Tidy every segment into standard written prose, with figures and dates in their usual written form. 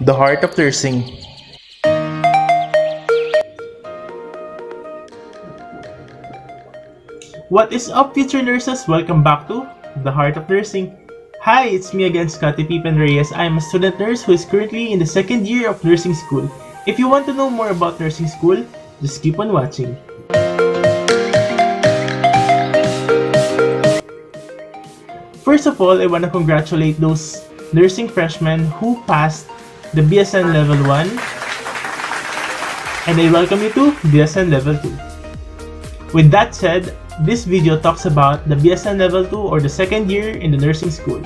The heart of nursing. What is up, future nurses? Welcome back to The Heart of Nursing. Hi, it's me again, Scotty Pippen Reyes. I am a student nurse who is currently in the second year of nursing school. If you want to know more about nursing school, just keep on watching. First of all, I want to congratulate those nursing freshmen who passed the BSN Level 1, and I welcome you to BSN Level 2. With that said, this video talks about the BSN Level 2 or the second year in the nursing school.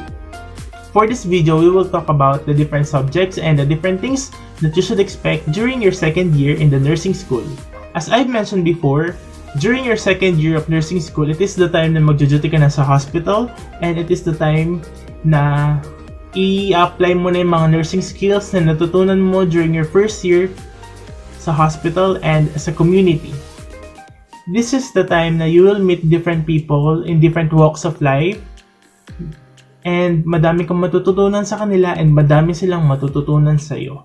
For this video, we will talk about the different subjects and the different things that you should expect during your second year in the nursing school. As I've mentioned before, during your second year of nursing school, it is the time na magjo-duty ka na sa hospital, and it is the time na i-apply mo na yung mga nursing skills na natutunan mo during your first year sa hospital and sa community. This is the time na you will meet different people in different walks of life, and madami kang matututunan sa kanila and madami silang matututunan sa iyo.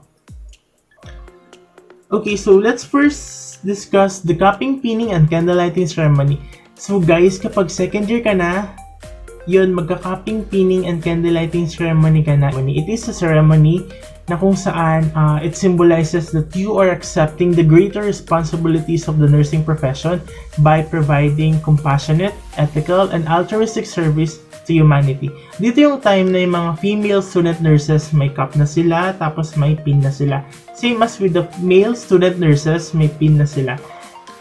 Okay, so let's first discuss the cupping, pinning, and candlelighting ceremony. So guys, kapag second year ka na, yun, magka-cupping, pinning, and candlelighting ceremony ka na. It is a ceremony na kung saan it symbolizes that you are accepting the greater responsibilities of the nursing profession by providing compassionate, ethical, and altruistic service to humanity. Dito yung time na yung mga female student nurses may cup na sila, tapos may pin na sila. Same as with the male student nurses, may pin na sila.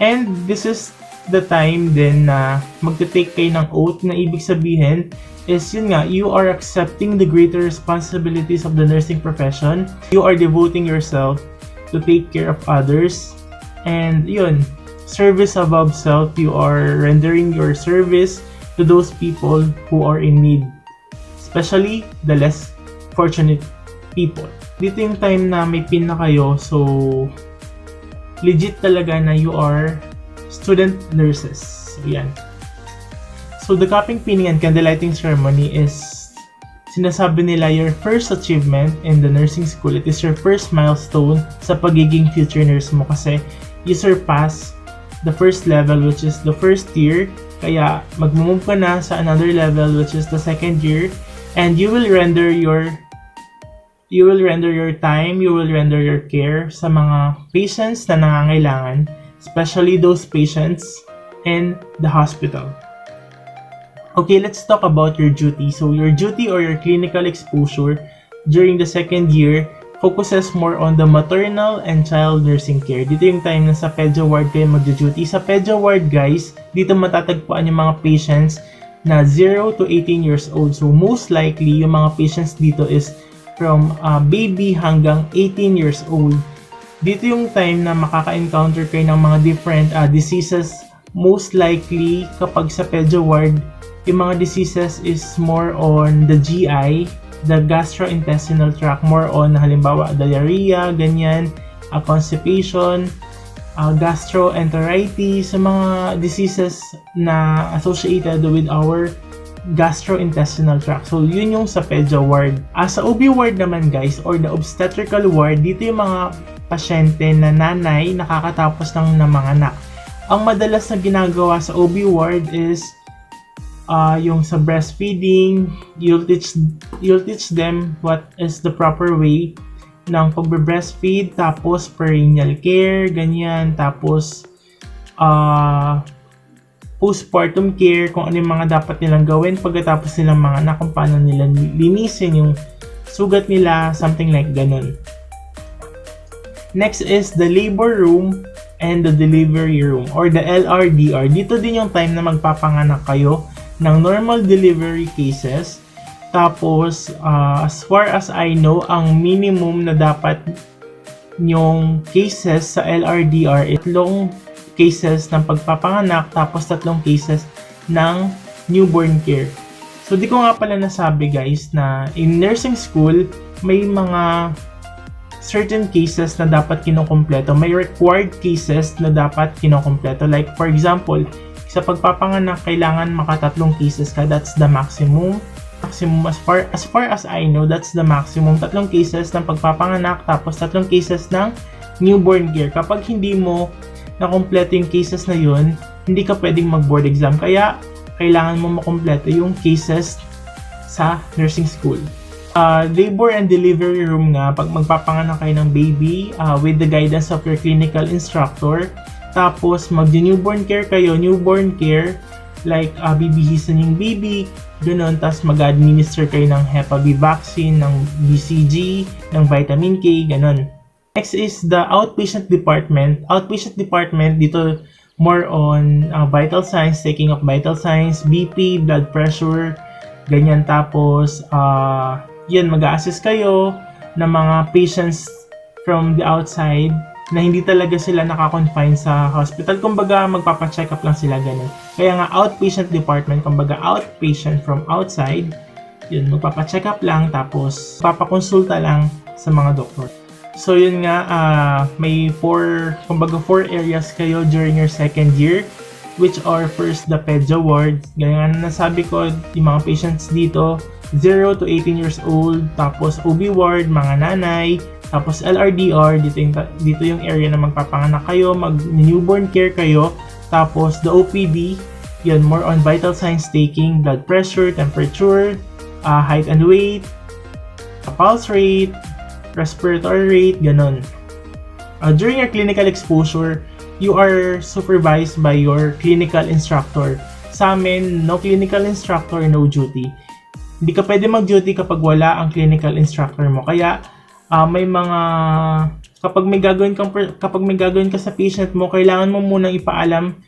And this is the time din na magte-take kayo ng oath, na ibig sabihin is yun nga, you are accepting the greater responsibilities of the nursing profession. You are devoting yourself to take care of others. And yun, service above self, you are rendering your service to those people who are in need, especially the less fortunate people. Dito yung time na may pin na kayo, so legit talaga na you are student nurses. So, yan. So the cupping, pinning, and candlelighting ceremony is sinasabi nila your first achievement in the nursing school. It is your first milestone sa pagiging future nurse mo kasi you surpass the first level, which is the first year. Kaya mag-move ka na sa another level, which is the second year, and you will render your time, you will render your care sa mga patients na nangangailangan, especially those patients in the hospital. Okay, let's talk about your duty. So your duty or your clinical exposure during the second year focuses more on the maternal and child nursing care. Dito yung time na sa pedia ward kayo magdu-duty. Sa pedia ward, guys, dito matatagpuan yung mga patients na 0 to 18 years old. So most likely, yung mga patients dito is from baby hanggang 18 years old. Dito yung time na makaka-encounter kayo ng mga different diseases. Most likely, kapag sa pedia ward, yung mga diseases is more on the GI, the gastrointestinal tract, more on halimbawa diarrhea, ganyan, constipation, gastroenteritis, sa mga diseases na associated with our gastrointestinal tract. So yun yung sa pedia ward. Sa OB ward naman, guys, or the obstetrical ward, dito yung mga pasyente na nanay nakakatapos ng manganak. Ang madalas na ginagawa sa OB ward is yung sa breastfeeding, you'll teach them what is the proper way ng pagbe-breastfeed, tapos perennial care, ganyan, tapos postpartum care, kung ano yung mga dapat nilang gawin pagkatapos nilang mga anak, kung paano nila linisin yung sugat nila, something like ganun. Next is the labor room and the delivery room or the LRDR. Dito din yung time na magpapanganak kayo ng normal delivery cases. Tapos, as far as I know, ang minimum na dapat yung cases sa LRDR is 3 cases ng pagpapanganak, tapos 3 cases ng newborn care. So, di ko nga pala nasabi, guys, na in nursing school, may mga certain cases na dapat kinukumpleto. May required cases na dapat kinukumpleto. Like, for example, sa pagpapanganak, kailangan maka 3 cases ka. That's the maximum. maximum as far as I know, that's the maximum. 3 cases ng pagpapanganak, tapos 3 cases ng newborn care. Kapag hindi mo nakompleto yung cases na yun, hindi ka pwedeng mag-board exam. Kaya, kailangan mo makompleto yung cases sa nursing school. Labor and delivery room nga, pag magpapanganak kayo ng baby, with the guidance of your clinical instructor. Tapos, mag-newborn care kayo, newborn care, like bibihisan yung baby, ganun. Tapos mag-administer kayo ng Hep B vaccine, ng BCG, ng vitamin K, ganun. Next is the outpatient department. Outpatient department, dito more on vital signs, taking of vital signs, BP, blood pressure, ganyan. Tapos, yun, mag-a-assist kayo ng mga patients from the outside na hindi talaga sila naka-confine sa hospital. Kumbaga, magpapa-check up lang sila, ganun. Kaya nga, outpatient department, kumbaga, outpatient from outside, yun, magpapa-check up lang, tapos papakonsulta lang sa mga doktor. So, yun nga, may 4 areas kayo during your second year, which are first, the pedia ward. Gaya nga nasabi ko, yung mga patients dito, 0 to 18 years old, tapos OB ward, mga nanay, tapos LRDR, dito yung area na magpapanganak kayo, mag-newborn care kayo. Tapos the OPD, yun, more on vital signs taking, blood pressure, temperature, height and weight, pulse rate, respiratory rate, ganun. During your clinical exposure, you are supervised by your clinical instructor. Sa amin, no clinical instructor, no duty. Hindi ka pwede mag-duty kapag wala ang clinical instructor mo. Kaya, may mga kapag may gagawin ka sa patient mo, kailangan mo munang ipaalam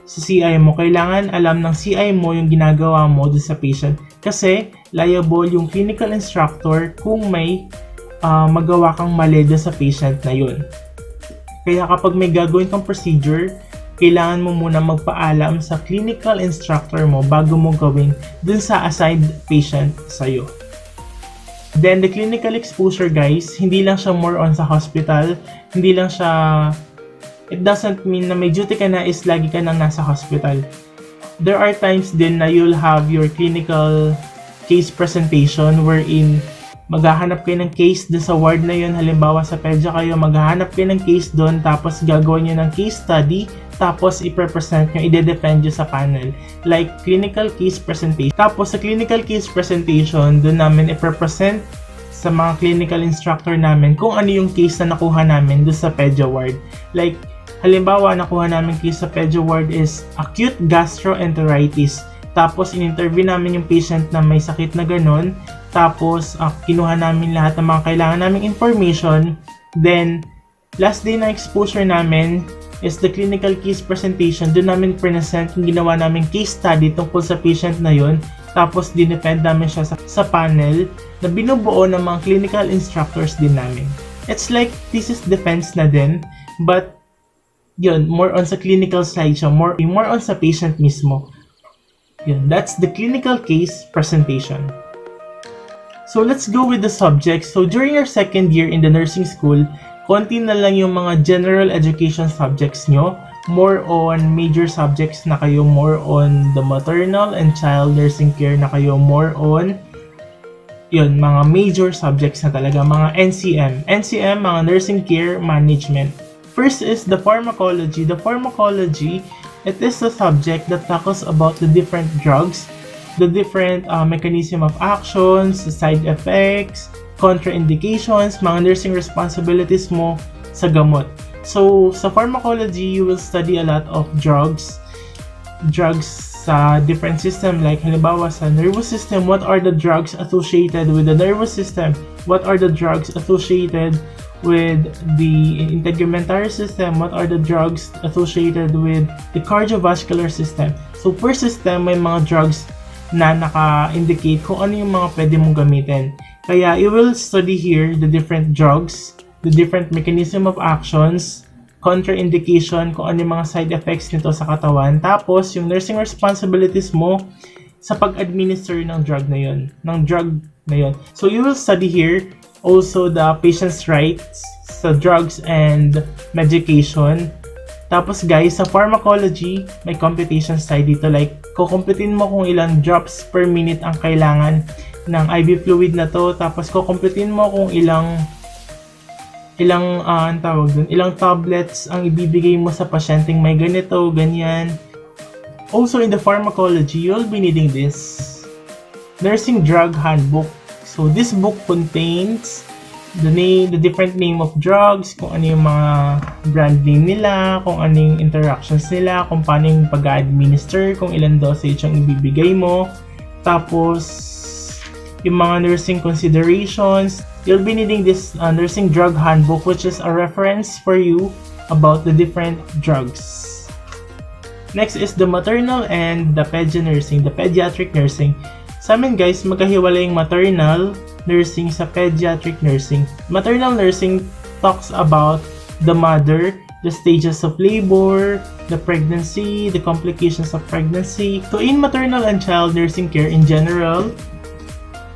sa CI mo. Kailangan alam ng CI mo yung ginagawa mo dun sa patient, kasi liable yung clinical instructor kung may magawa kang mali dun sa patient na yun. Kaya kapag may gagawin kang procedure, kailangan mo muna magpaalam sa clinical instructor mo bago mo gawin dun sa assigned patient sa'yo. Then, the clinical exposure, guys, hindi lang siya more on sa hospital. Hindi lang siya, it doesn't mean na may duty ka na is lagi ka nang nasa hospital. There are times din na you'll have your clinical case presentation wherein maghahanap kayo ng case doon sa ward na yun. Halimbawa sa pedia kayo, maghahanap kayo ng case doon, tapos gagawin nyo ng case study, tapos i-present nyo, i-defend nyo sa panel. Like clinical case presentation. Tapos sa clinical case presentation, doon namin i-present sa mga clinical instructor namin kung ano yung case na nakuha namin doon sa pedia ward. Like, halimbawa, nakuha namin case sa pedia ward is acute gastroenteritis. Tapos in-interview namin yung patient na may sakit na ganun. Tapos, kinuha namin lahat ng mga kailangan naming information. Then, last day na exposure namin is the clinical case presentation. Doon namin present yung ginawa namin case study tungkol sa patient na yun. Tapos, dinepend namin siya sa panel na binubuo ng mga clinical instructors din namin. It's like thesis defense na din, but yun, more on sa clinical side siya, more on sa patient mismo. Yun, that's the clinical case presentation. So let's go with the subjects. So during your second year in the nursing school, konti na lang yung mga general education subjects nyo. More on major subjects na kayo, more on the maternal and child nursing care na kayo, more on yun, mga major subjects na talaga, mga NCM, mga nursing care management. First is the pharmacology. The pharmacology, it is a subject that tackles about the different drugs, the different mechanism of actions, the side effects, contraindications, mga nursing responsibilities mo sa gamot. So, sa pharmacology, you will study a lot of drugs sa different system. Like, halimbawa sa nervous system, what are the drugs associated with the nervous system? What are the drugs associated with the integumentary system? What are the drugs associated with the cardiovascular system? So, per system, may mga drugs na naka-indicate kung ano yung mga pwede mong gamitin. Kaya, you will study here the different drugs, the different mechanism of actions, contraindication, kung ano yung mga side effects nito sa katawan. Tapos, yung nursing responsibilities mo sa pag-administer ng drug na yun. So, you will study here also the patient's rights sa drugs and medication. Tapos guys, sa pharmacology, may computation side dito. Like, kukumputin mo kung ilang drops per minute ang kailangan ng IV fluid na to, tapos kukumputin mo kung ilang ang tawag dun, ilang tablets ang ibibigay mo sa pasyenteng may ganito, ganyan. Also in the pharmacology, you'll be needing this nursing drug handbook. So this book contains the different name of drugs, kung ano yung mga brand name nila, kung ano yung interactions nila, kung paano yung pag-administer, kung ilan dosage ang ibibigay mo. Tapos, yung mga nursing considerations. You'll be needing this nursing drug handbook, which is a reference for you about the different drugs. Next is the maternal and the pediatric nursing. Sa amin guys, magkahiwalay yung maternal nursing sa pediatric nursing. Maternal nursing talks about the mother, the stages of labor, the pregnancy, the complications of pregnancy. So in maternal and child nursing care in general,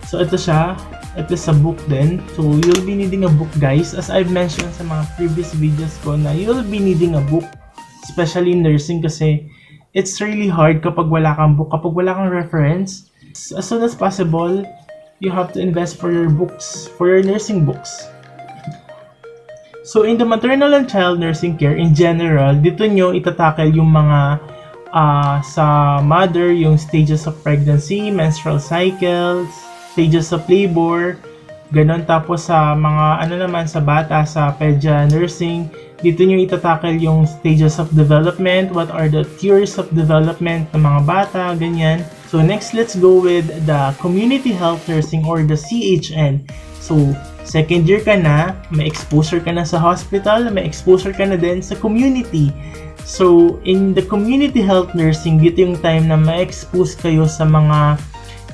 so ito siya, ito sa book din. So you'll be needing a book guys. As I've mentioned sa mga previous videos ko na you'll be needing a book, especially in nursing kasi it's really hard kapag wala kang book, kapag wala kang reference. As soon as possible, you have to invest for your books, for your nursing books. So in the maternal and child nursing care in general, dito nyo itatakel yung mga sa mother, yung stages of pregnancy, menstrual cycles, stages of labor, ganon. Tapos sa mga ano naman sa bata, sa pedia nursing, dito nyo itatakel yung stages of development, what are the theories of development ng mga bata, ganyan. So next, let's go with the community health nursing or the CHN. So second year ka na, may exposure ka na sa hospital, may exposure ka na din sa community. So in the community health nursing, dito yung time na ma-expose kayo sa mga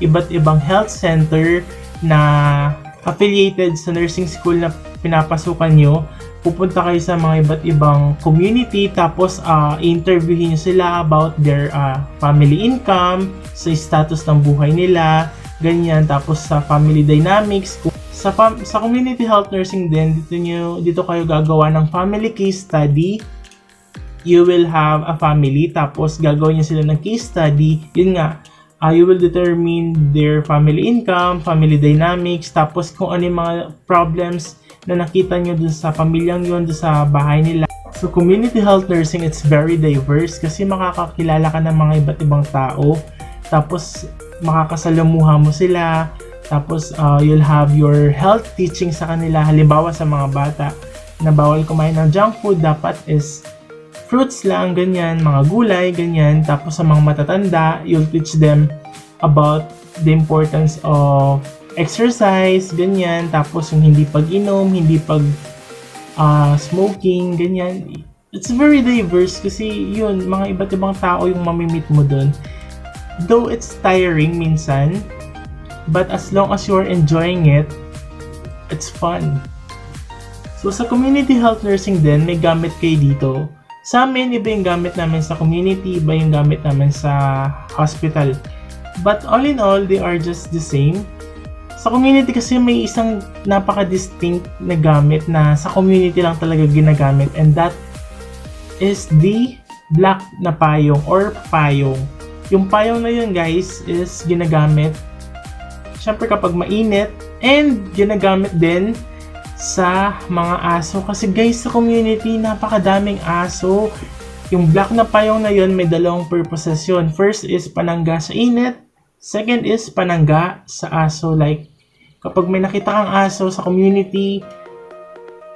iba't ibang health center na affiliated sa nursing school na pinapasukan nyo. Pupunta kayo sa mga iba't ibang community, tapos interviewin nyo sila about their family income, sa status ng buhay nila, ganyan. Tapos sa family dynamics. Sa community health nursing din, dito kayo gagawa ng family case study. You will have a family, tapos gagawin nyo sila ng case study. Yun nga, you will determine their family income, family dynamics, tapos kung ano yung mga problems na nakita nyo dun sa pamilyang yun, dun sa bahay nila. So community health nursing, it's very diverse kasi makakakilala ka ng mga iba't ibang tao, tapos makakasalamuha mo sila, tapos you'll have your health teaching sa kanila. Halimbawa sa mga bata na bawal kumain ng junk food, dapat is fruits lang, ganyan, mga gulay, ganyan. Tapos sa mga matatanda, you'll teach them about the importance of exercise, ganyan. Tapos yung hindi pag-inom, hindi smoking, ganyan. It's very diverse kasi yun, mga iba't ibang tao yung mamimit mo dun. Though it's tiring minsan, but as long as you're enjoying it, it's fun. So sa community health nursing din, may gamit kayo dito. Sa amin, iba yung gamit namin sa community, iba yung gamit namin sa hospital. But all in all, they are just the same. Sa community kasi may isang napaka-distinct na gamit na sa community lang talaga ginagamit, and that is the black na payong or payong. Yung payong na yun guys is ginagamit syempre kapag mainit, and ginagamit din sa mga aso kasi guys sa community napakadaming aso. Yung black na payong na yun may dalawang purposes yun. First is panangga sa init, second is panangga sa aso. Like kapag may nakita kang aso sa community,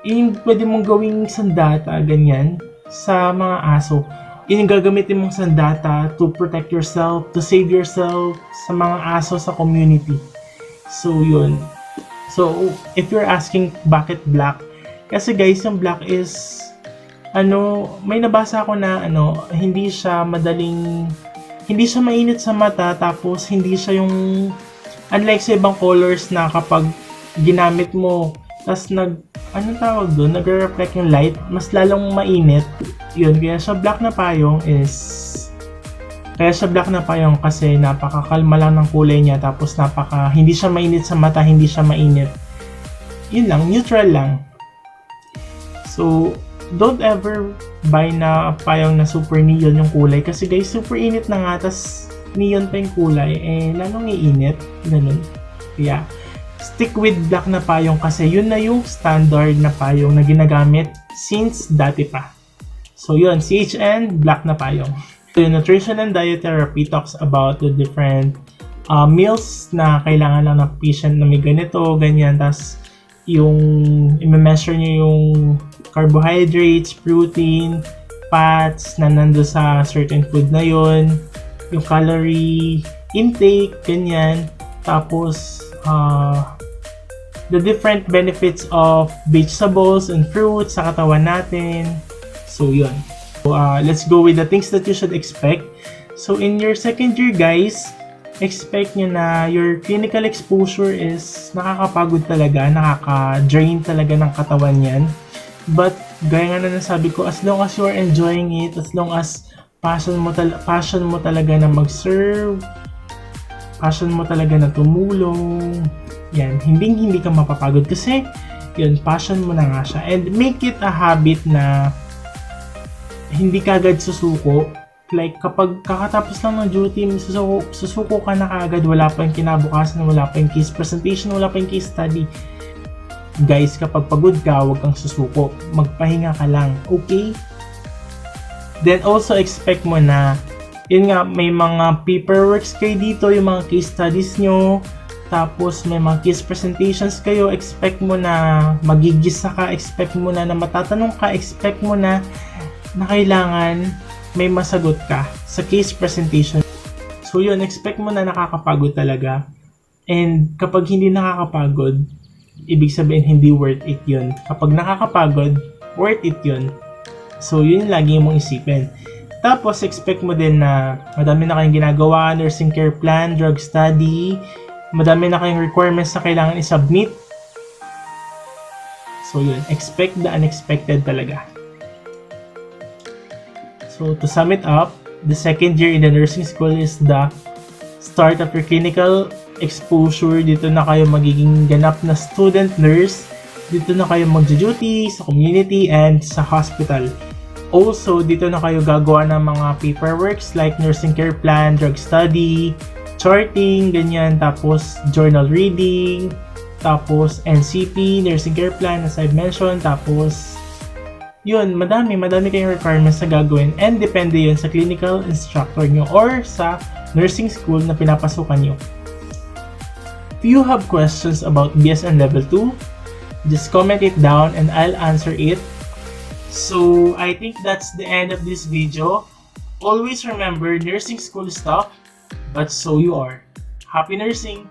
yun pwede mong gawing sandata, ganyan, sa mga aso. Yun yung gagamitin mong sandata to protect yourself, to save yourself sa mga aso sa community. So yun. So if you're asking bakit black, kasi guys yung black is may nabasa ako na hindi siya mainit sa mata, tapos hindi siya yung unlike sa ibang colors na kapag ginamit mo tas nagre-reflect yung light, mas lalong mainit. Yun, kaya siya black na payong kasi napakakalma lang ng kulay niya, tapos hindi siya mainit sa mata, hindi siya mainit. Yun lang, neutral lang. So don't ever buy na payong na super neon yung kulay kasi guys super init na nga, tas neon pa yung kulay, lalong iinit, ganun. Yeah. Stick with black na payong kasi yun na yung standard na payong na ginagamit since dati pa. So yun, CHN, black na payong. The Nutrition and Diet Therapy talks about the different meals na kailangan lang ng patient na may ganito, ganyan. Tapos yung i-measure nyo yung carbohydrates, protein, fats na nando sa certain food na yun, yung calorie intake, ganyan. Tapos the different benefits of vegetables and fruits sa katawan natin. So yun. So, let's go with the things that you should expect. So in your second year guys, expect nyo na your clinical exposure is nakakapagod talaga, nakaka-drain talaga ng katawan yan. But gaya nga na nasabi ko, as long as you are enjoying it, as long as passion mo talaga na mag-serve, passion mo talaga na tumulong, yan, hindi ka mapapagod kasi yun, passion mo na nga siya. And make it a habit na hindi ka agad susuko. Like, kapag kakatapos lang ng duty, susuko ka na kaagad, wala pa yung kinabukasan, wala pa yung case presentation, wala pa yung case study. Guys, kapag pagod ka, huwag kang susuko. Magpahinga ka lang, okay? Then also expect mo na, yun nga, may mga paperworks kayo dito, yung mga case studies nyo, tapos may mga case presentations kayo, expect mo na magigisa ka, expect mo na matatanong ka, expect mo na kailangan may masagot ka sa case presentation. So yun, expect mo na nakakapagod talaga. And kapag hindi nakakapagod, ibig sabihin hindi worth it yun. Kapag nakakapagod, worth it yun. So yun lagi mong isipin. Tapos expect mo din na madami na kayong ginagawa, nursing care plan, drug study, madami na kayong requirements na kailangan i-submit. So yun, expect the unexpected talaga. So to sum it up, the second year in the nursing school is the start of your clinical exposure. Dito na kayo magiging ganap na student nurse. Dito na kayo mag-duty sa community and sa hospital. Also, dito na kayo gagawa ng mga paperworks like nursing care plan, drug study, charting, ganyan, tapos journal reading, tapos NCP, nursing care plan as I've mentioned, tapos yun, madami kayong requirements na gagawin and depende yun sa clinical instructor nyo or sa nursing school na pinapasukan nyo. If you have questions about BSN Level 2, just comment it down and I'll answer it. So, I think that's the end of this video. Always remember, nursing school is tough, but so you are. Happy nursing!